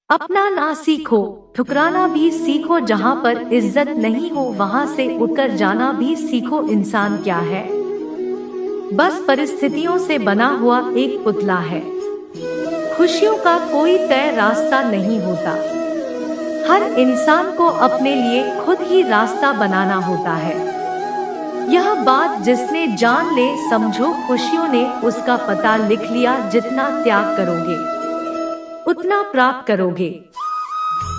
अपना ना सीखो, ठुकराना भी सीखो। जहाँ पर इज्जत नहीं हो वहाँ से उठकर जाना भी सीखो। इंसान क्या है? बस परिस्थितियों से बना हुआ एक पुतला है। खुशियों का कोई तय रास्ता नहीं होता। हर इंसान को अपने लिए खुद ही रास्ता बनाना होता है। यह बात जिसने जान ले, समझो खुशियों ने उसका पता लिख लिया। जितना त्याग करोगे उतना प्राप्त करोगे।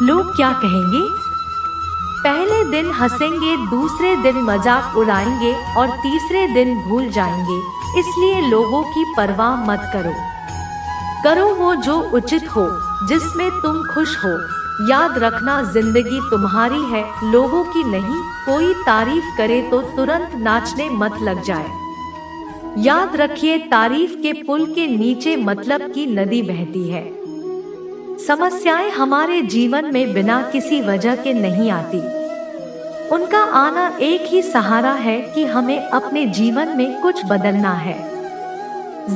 लोग क्या कहेंगे? पहले दिन हंसेंगे, दूसरे दिन मजाक उड़ाएंगे और तीसरे दिन भूल जाएंगे। इसलिए लोगों की परवाह मत करो। करो वो जो उचित हो, जिसमें तुम खुश हो। याद रखना, जिंदगी तुम्हारी है, लोगों की नहीं। कोई तारीफ करे तो तुरंत नाचने मत लग जाए। याद रखिए, तारीफ के पुल के नीचे मतलब की नदी बहती है। समस्याएं हमारे जीवन में बिना किसी वजह के नहीं आती। उनका आना एक ही सहारा है कि हमें अपने जीवन में कुछ बदलना है।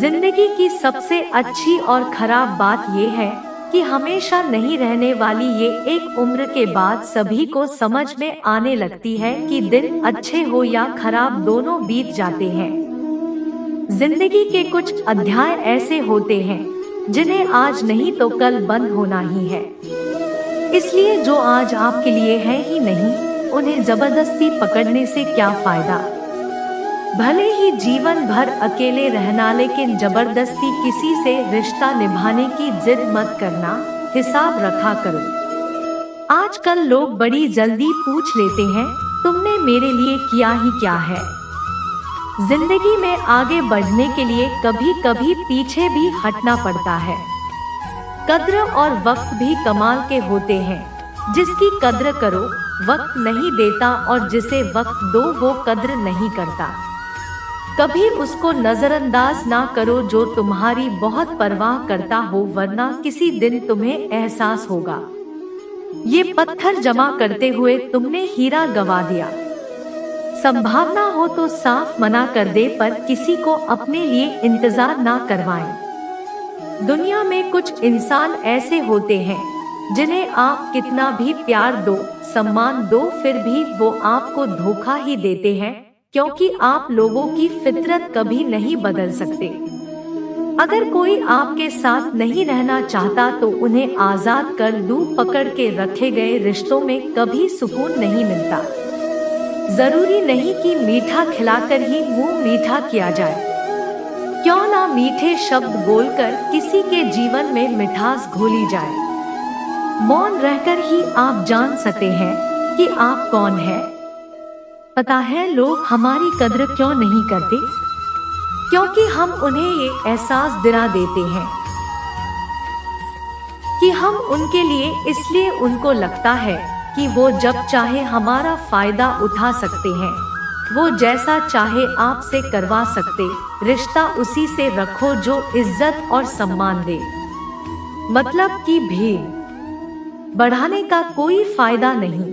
जिंदगी की सबसे अच्छी और खराब बात यह है कि हमेशा नहीं रहने वाली। ये एक उम्र के बाद सभी को समझ में आने लगती है कि दिन अच्छे हो या खराब, दोनों बीत जाते हैं। जिंदगी के कुछ अध्याय ऐसे होते हैं जिन्हें आज नहीं तो कल बंद होना ही है। इसलिए जो आज आपके लिए है ही नहीं, उन्हें जबरदस्ती पकड़ने से क्या फायदा। भले ही जीवन भर अकेले रहना, लेकिन जबरदस्ती किसी से रिश्ता निभाने की जिद मत करना। हिसाब रखा करो। आजकल लोग बड़ी जल्दी पूछ लेते हैं, तुमने मेरे लिए किया ही क्या है। जिंदगी में आगे बढ़ने के लिए कभी कभी पीछे भी हटना पड़ता है। कद्र और वक्त भी कमाल के होते हैं। जिसकी कद्र करो वक्त नहीं देता, और जिसे वक्त दो वो कद्र नहीं करता। कभी उसको नजरअंदाज ना करो जो तुम्हारी बहुत परवाह करता हो, वरना किसी दिन तुम्हें एहसास होगा ये पत्थर जमा करते हुए तुमने हीरा गंवा दिया। संभावना हो तो साफ मना कर दे, पर किसी को अपने लिए इंतजार ना करवाएं। दुनिया में कुछ इंसान ऐसे होते हैं जिन्हें आप कितना भी प्यार दो, सम्मान दो, फिर भी वो आपको धोखा ही देते हैं, क्योंकि आप लोगों की फितरत कभी नहीं बदल सकते। अगर कोई आपके साथ नहीं रहना चाहता तो उन्हें आजाद कर दो। पकड़ के रखे गए रिश्तों में कभी सुकून नहीं मिलता। जरूरी नहीं कि मीठा खिलाकर ही मुंह मीठा किया जाए। क्यों ना मीठे शब्द बोलकर किसी के जीवन में मिठास घोली जाए। मौन रहकर ही आप जान सकते हैं कि आप कौन है। पता है लोग हमारी कद्र क्यों नहीं करते? क्योंकि हम उन्हें ये एहसास दिला देते हैं कि हम उनके लिए, इसलिए उनको लगता है कि वो जब चाहे हमारा फायदा उठा सकते हैं। वो जैसा चाहे आपसे करवा सकते। रिश्ता उसी से रखो जो इज्जत और सम्मान दे। मतलब की भीड़ बढ़ाने का कोई फायदा नहीं।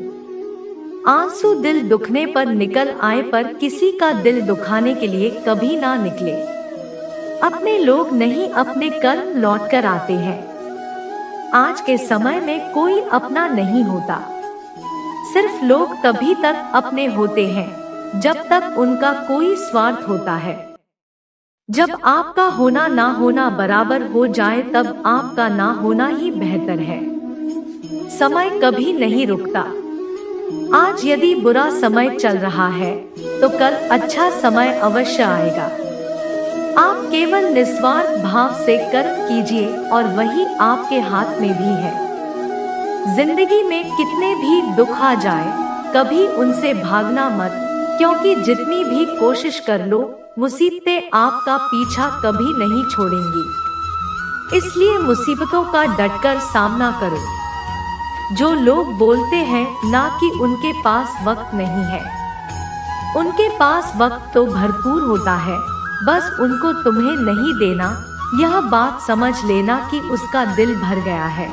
आंसू दिल दुखने पर निकल आए, पर किसी का दिल दुखाने के लिए कभी ना निकले। अपने लोग नहीं, अपने कर्म लौट कर आते हैं। आज के समय में कोई अपना नहीं होता। सिर्फ लोग तभी तक अपने होते हैं जब तक उनका कोई स्वार्थ होता है। जब आपका होना ना होना बराबर हो जाए, तब आपका ना होना ही बेहतर है। समय कभी नहीं रुकता। आज यदि बुरा समय चल रहा है तो कल अच्छा समय अवश्य आएगा। आप केवल निस्वार्थ भाव से कर्म कीजिए और वही आपके हाथ में भी है। जिंदगी में कितने भी दुख आ जाए, कभी उनसे भागना मत, क्योंकि जितनी भी कोशिश कर लो मुसीबतें आपका पीछा कभी नहीं छोड़ेंगी। इसलिए मुसीबतों का डटकर सामना करो। जो लोग बोलते हैं ना कि उनके पास वक्त नहीं है, उनके पास वक्त तो भरपूर होता है, बस उनको तुम्हें नहीं देना। यह बात समझ लेना कि उसका दिल भर गया है।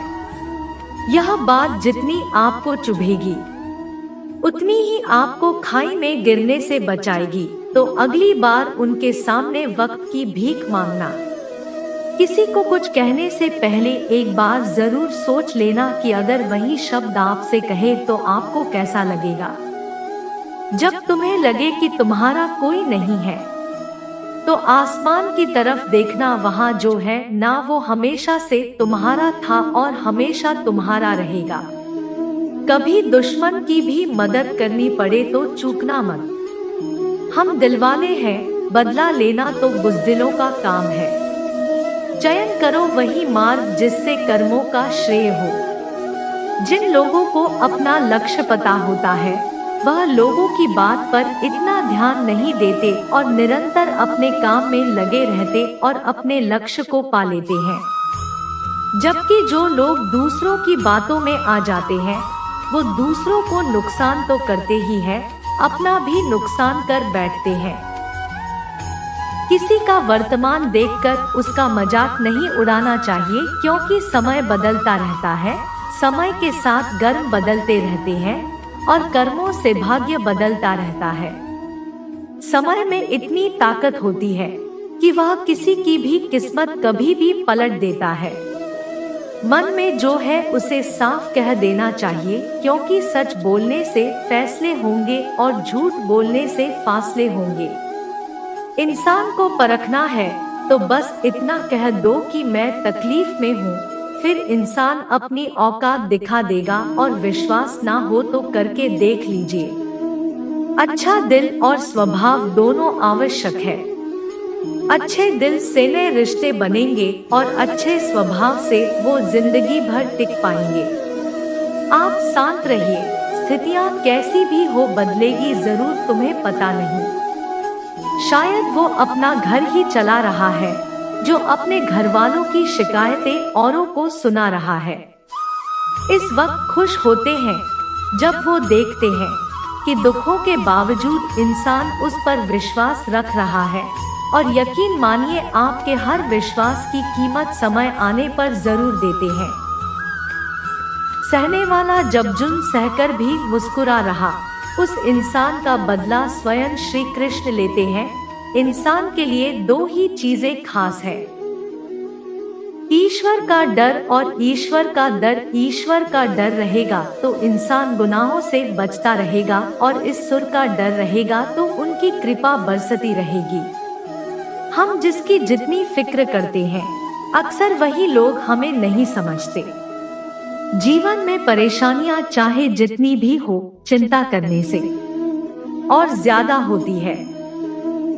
यह बात जितनी आपको चुभेगी उतनी ही आपको खाई में गिरने से बचाएगी। तो अगली बार उनके सामने वक्त की भीख मांगना। किसी को कुछ कहने से पहले एक बार जरूर सोच लेना कि अगर वही शब्द आपसे कहे तो आपको कैसा लगेगा। जब तुम्हें लगे कि तुम्हारा कोई नहीं है तो आसमान की तरफ देखना, वहाँ जो है ना वो हमेशा से तुम्हारा था और हमेशा तुम्हारा रहेगा। कभी दुश्मन की भी मदद करनी पड़े तो चूकना मत। हम दिलवाले हैं, बदला लेना तो बुज़दिलों का काम है। चयन करो वही मार्ग जिससे कर्मों का श्रेय हो। जिन लोगों को अपना लक्ष्य पता होता है वह लोगों की बात पर इतना ध्यान नहीं देते और निरंतर अपने काम में लगे रहते और अपने लक्ष्य को पा लेते हैं। जबकि जो लोग दूसरों की बातों में आ जाते हैं वो दूसरों को नुकसान तो करते ही हैं, अपना भी नुकसान कर बैठते हैं। किसी का वर्तमान देखकर उसका मजाक नहीं उड़ाना चाहिए, क्योंकि समय बदलता रहता है। समय के साथ कर्म बदलते रहते हैं और कर्मों से भाग्य बदलता रहता है। समय में इतनी ताकत होती है कि वह किसी की भी किस्मत कभी भी पलट देता है। मन में जो है उसे साफ कह देना चाहिए, क्योंकि सच बोलने से फैसले होंगे और झूठ बोलने से फासले होंगे। इंसान को परखना है तो बस इतना कह दो कि मैं तकलीफ में हूँ, फिर इंसान अपनी औकात दिखा देगा। और विश्वास ना हो तो करके देख लीजिए। अच्छा दिल और स्वभाव दोनों आवश्यक है। अच्छे दिल से नए रिश्ते बनेंगे और अच्छे स्वभाव से वो जिंदगी भर टिक पाएंगे। आप शांत रहिए, स्थितियाँ कैसी भी हो बदलेगी जरूर, तुम्हें पता नहीं। शायद वो अपना घर ही चला रहा है जो अपने घर वालों की शिकायतें औरों को सुना रहा है। इस वक्त खुश होते हैं जब वो देखते हैं कि दुखों के बावजूद इंसान उस पर विश्वास रख रहा है। और यकीन मानिए, आपके हर विश्वास की कीमत समय आने पर जरूर देते हैं। सहने वाला जब जुल्म सहकर भी मुस्कुरा रहा, उस इंसान का बदला स्वयं श्री कृष्ण लेते हैं। इंसान के लिए दो ही चीजें खास है, ईश्वर का डर और ईश्वर का डर। ईश्वर का डर रहेगा तो इंसान गुनाहों से बचता रहेगा, और ईश्वर का डर रहेगा तो उनकी कृपा बरसती रहेगी। हम जिसकी जितनी फिक्र करते हैं अक्सर वही लोग हमें नहीं समझते। जीवन में परेशानियां चाहे जितनी भी हो, चिंता करने से और ज्यादा होती है।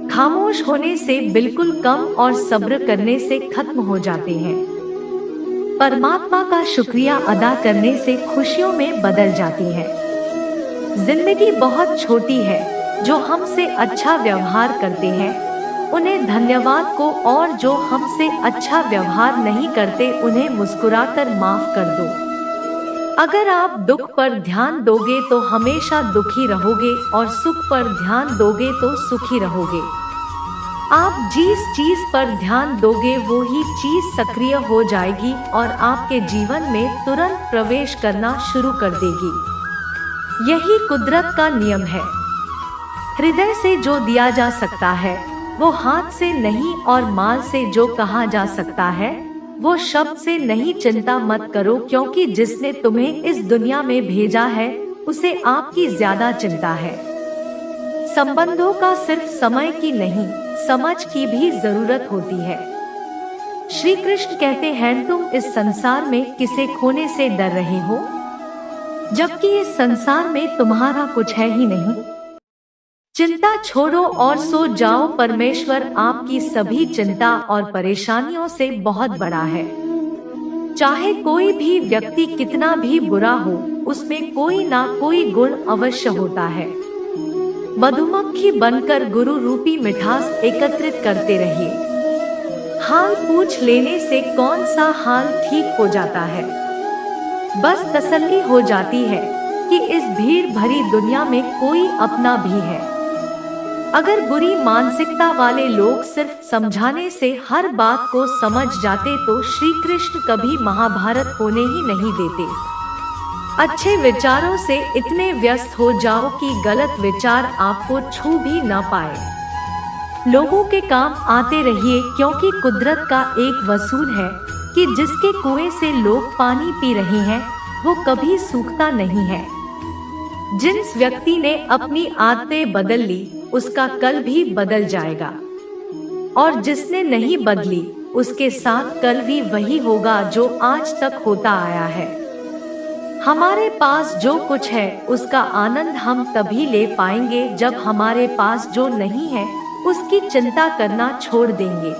खामोश होने से बिल्कुल कम और सब्र करने से खत्म हो जाते हैं। परमात्मा का शुक्रिया अदा करने से खुशियों में बदल जाती है। जिंदगी बहुत छोटी है, जो हमसे अच्छा व्यवहार करते हैं उन्हें धन्यवाद को, और जो हमसे अच्छा व्यवहार नहीं करते उन्हें मुस्कुराकर माफ कर दो। अगर आप दुख पर ध्यान दोगे तो हमेशा दुखी रहोगे, और सुख पर ध्यान दोगे तो सुखी रहोगे। आप जिस चीज पर ध्यान दोगे वो ही चीज सक्रिय हो जाएगी और आपके जीवन में तुरंत प्रवेश करना शुरू कर देगी। यही कुदरत का नियम है। हृदय से जो दिया जा सकता है वो हाथ से नहीं, और माल से जो कहा जा सकता है वो शब्द से नहीं। चिंता मत करो, क्योंकि जिसने तुम्हें इस दुनिया में भेजा है उसे आपकी ज्यादा चिंता है। संबंधों का सिर्फ समय की नहीं, समझ की भी जरूरत होती है। श्री कृष्ण कहते हैं, तुम इस संसार में किसे खोने से डर रहे हो, जबकि इस संसार में तुम्हारा कुछ है ही नहीं। चिंता छोड़ो और सो जाओ, परमेश्वर आपकी सभी चिंता और परेशानियों से बहुत बड़ा है। चाहे कोई भी व्यक्ति कितना भी बुरा हो, उसमें कोई ना कोई गुण अवश्य होता है। मधुमक्खी बनकर गुरु रूपी मिठास एकत्रित करते रहिए। हाल पूछ लेने से कौन सा हाल ठीक हो जाता है। बस तसल्ली हो जाती है कि इस भीड़ भरी दुनिया में कोई अपना भी है। अगर बुरी मानसिकता वाले लोग सिर्फ समझाने से हर बात को समझ जाते तो श्री कृष्ण कभी महाभारत होने ही नहीं देते। अच्छे विचारों से इतने व्यस्त हो जाओ कि गलत विचार आपको छू भी न पाए। लोगों के काम आते रहिए, क्योंकि कुदरत का एक वसूल है कि जिसके कुएं से लोग पानी पी रहे हैं वो कभी सूखता नहीं है। जिस व्यक्ति ने अपनी आदतें बदल ली उसका कल भी बदल जाएगा, और जिसने नहीं बदली उसके साथ कल भी वही होगा जो आज तक होता आया है। हमारे पास जो कुछ है उसका आनंद हम तभी ले पाएंगे जब हमारे पास जो नहीं है उसकी चिंता करना छोड़ देंगे।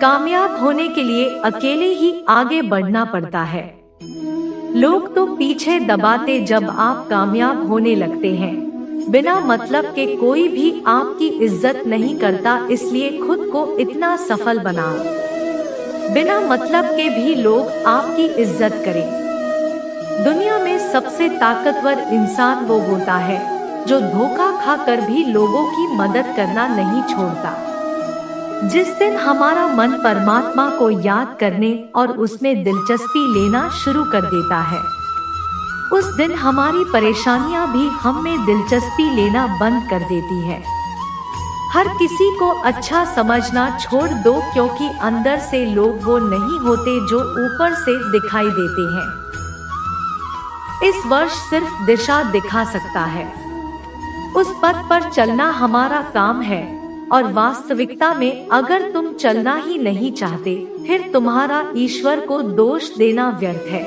कामयाब होने के लिए अकेले ही आगे बढ़ना पड़ता है। लोग तो पीछे दबाते जब आप कामयाब होने लगते हैं। बिना मतलब के कोई भी आपकी इज्जत नहीं करता, इसलिए खुद को इतना सफल बनाओ बिना मतलब के भी लोग आपकी इज्जत करें। दुनिया में सबसे ताकतवर इंसान वो होता है जो धोखा खाकर भी लोगों की मदद करना नहीं छोड़ता। जिस दिन हमारा मन परमात्मा को याद करने और उसमें दिलचस्पी लेना शुरू कर देता है, उस दिन हमारी परेशानियां भी हम में दिलचस्पी लेना बंद कर देती है। हर किसी को अच्छा समझना छोड़ दो, क्योंकि अंदर से लोग वो नहीं होते जो ऊपर से दिखाई देते हैं। इस वर्ष सिर्फ दिशा दिखा सकता है, उस पथ पर चलना हमारा काम है। और वास्तविकता में अगर तुम चलना ही नहीं चाहते फिर तुम्हारा ईश्वर को दोष देना व्यर्थ है।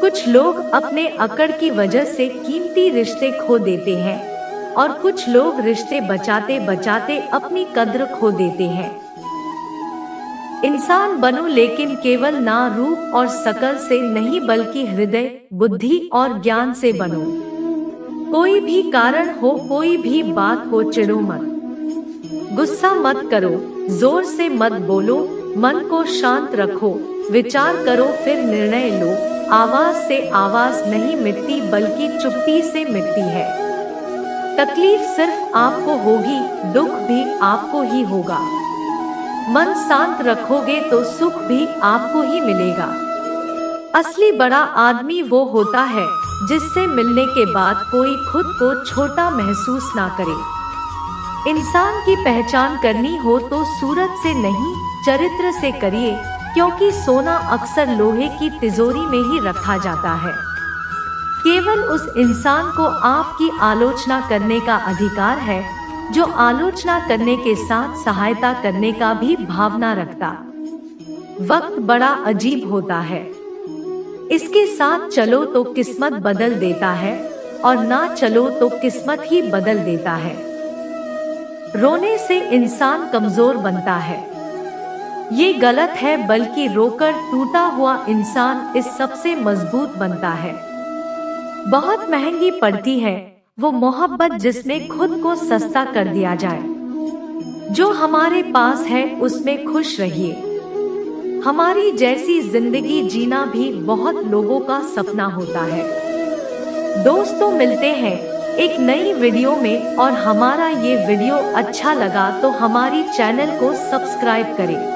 कुछ लोग अपने अकड़ की वजह से कीमती रिश्ते खो देते हैं और कुछ लोग रिश्ते बचाते बचाते अपनी कद्र खो देते हैं। इंसान बनो, लेकिन केवल ना रूप और शकल से नहीं बल्कि हृदय, बुद्धि और ज्ञान से बनो। कोई भी कारण हो, कोई भी बात हो, चिढ़ो मत, गुस्सा मत करो, जोर से मत बोलो, मन को शांत रखो, विचार करो फिर निर्णय लो। आवाज से आवाज नहीं मिटती बल्कि चुप्पी से मिटती है। तकलीफ सिर्फ आपको होगी, दुख भी आपको ही होगा। मन शांत रखोगे तो सुख भी आपको ही मिलेगा। असली बड़ा आदमी वो होता है जिससे मिलने के बाद कोई खुद को छोटा महसूस ना करे। इंसान की पहचान करनी हो तो सूरत से नहीं चरित्र से करिए, क्योंकि सोना अक्सर लोहे की तिजोरी में ही रखा जाता है। केवल उस इंसान को आपकी आलोचना करने का अधिकार है जो आलोचना करने के साथ सहायता करने का भी भावना रखता। वक्त बड़ा अजीब होता है, इसके साथ चलो तो किस्मत बदल देता है और ना चलो तो किस्मत ही बदल देता है। रोने से इंसान कमजोर बनता है, ये गलत है, बल्कि रोकर टूटा हुआ इंसान इस सबसे मजबूत बनता है। बहुत महंगी पड़ती है वो मोहब्बत जिसमें खुद को सस्ता कर दिया जाए। जो हमारे पास है उसमें खुश रहिए। हमारी जैसी जिंदगी जीना भी बहुत लोगों का सपना होता है। दोस्तों, मिलते हैं एक नई वीडियो में, और हमारा ये वीडियो अच्छा लगा तो हमारी चैनल को सब्सक्राइब करें।